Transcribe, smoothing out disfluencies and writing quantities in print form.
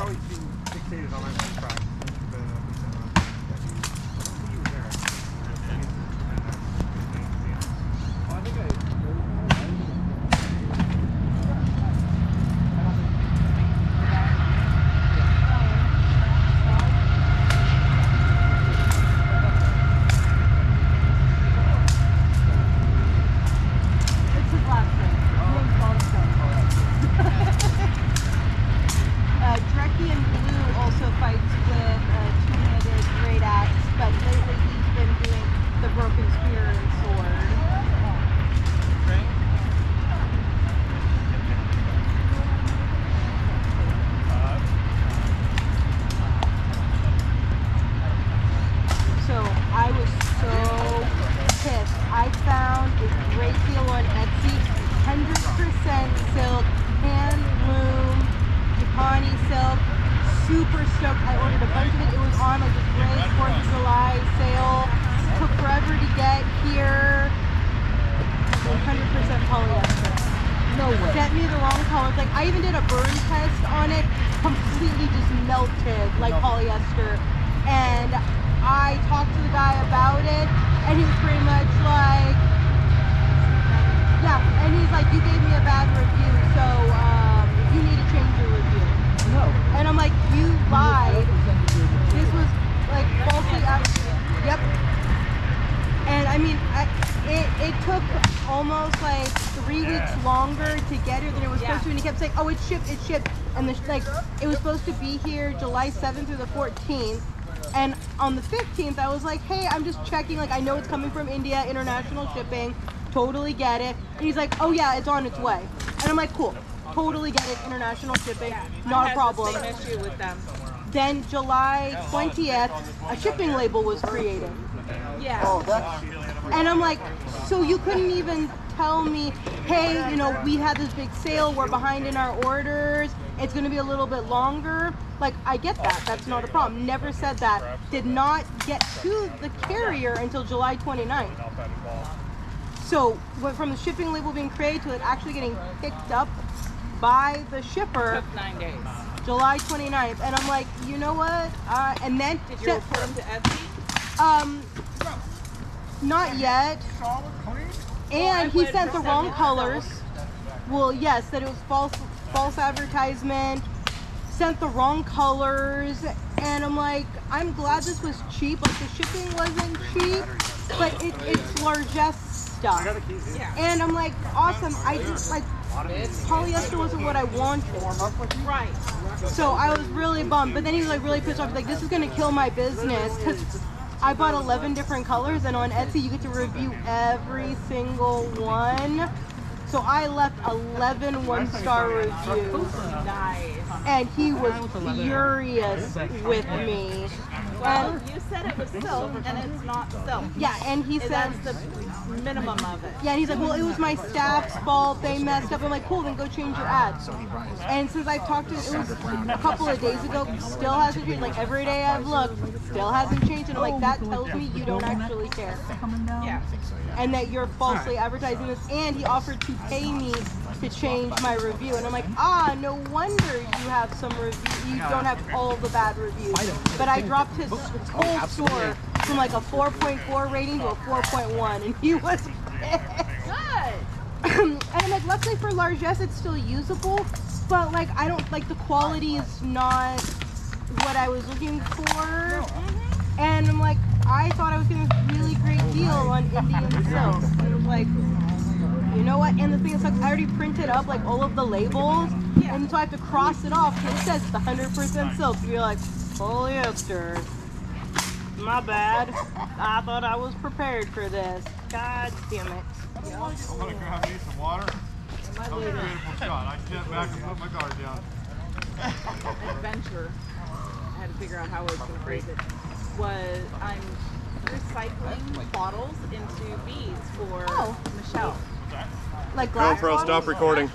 probably too fixated on my contract. I think Dreki and Blue also fights with a two-handed great axe, but lately he's been doing the broken spear and sword. So I was so pissed. I found a great deal on Etsy, 100% silk, hand loom, Japani silk, super stoked. I ordered a bunch of it. It was on like this great 4th of July sale. Took forever to get here. 100% polyester. No way. Sent me the wrong colors. Like I even did a burn test on it. Completely just melted like polyester. And I talked to the guy about it, and he was pretty much like, yeah. And he's like, you gave me a bad review, so you need to change your review. No. And I'm like, you lied. This was like falsely Yep. And I mean, it took almost like 3 weeks longer to get here than it was supposed to. And he kept saying, oh, it's shipped. And like, it was supposed to be here July 7th through the 14th. And on the 15th, I was like, hey, I'm just checking. Like, I know it's coming from India, international shipping. Totally get it. And he's like, oh yeah, it's on its way. And I'm like, cool. Totally get it. International shipping. Not a problem. I had the same issue with them. Then July 20th, a shipping label was created. Yeah. Oh, that's... And I'm like, so you couldn't even tell me, hey, you know, we had this big sale, we're behind in our orders, it's going to be a little bit longer. Like, I get that, that's not a problem. Never said that. Did not get to the carrier until July 29th. So, went from the shipping label being created to it actually getting picked up by the shipper. Took 9 days. July 29th. And I'm like, you know what? And then... Did you report them to Etsy? Not yet. And he sent the wrong colors. Well, yes, that it was false advertisement. Sent the wrong colors. And I'm like, I'm glad this was cheap. Like, the shipping wasn't cheap, but it's largesse stuff. Yeah. And I'm like, awesome. I just, like, polyester wasn't what I wanted. Right. So I was really bummed. But then he was like really pissed off. He's like, this is going to kill my business. Because I bought 11 different colors, and on Etsy you get to review every single one. So I left 11 one-star reviews. Nice. And he was furious with me. Well, you said it was silk, and it's not silk. Yeah, and he said that's the minimum of it. yeah, and he's like, well, it was my staff's fault. They messed up. I'm like, cool, then go change your ads. And since I've talked to it was a couple of days ago, still hasn't changed. Like, every day I've looked, still hasn't changed. And I'm like, that tells me you don't actually care. Yeah. And that you're falsely advertising this. And he offered to pay me to change my review. And I'm like, no wonder you have some review. You don't have all the bad reviews. But I dropped his whole score from like a 4.4 rating to a 4.1, and he was pissed. Good. And I'm like, luckily for largesse, it's still usable, but like, I don't, like, the quality is not what I was looking for. And I'm like, I thought I was getting a really great deal on Indian silk. And I was like, you know what? And the thing is, like, I already printed up like all of the labels, and so I have to cross it off. So it says the 100% silk. And you're like, polyester. My bad. I thought I was prepared for this. God damn it. I'm gonna grab me some water. That was a beautiful shot. I stepped back and put my guard down. Adventure. I had to figure out how I was going to phrase it. Was I'm recycling bottles into beads for Michelle. Like glass GoPro, stop bottles? recording.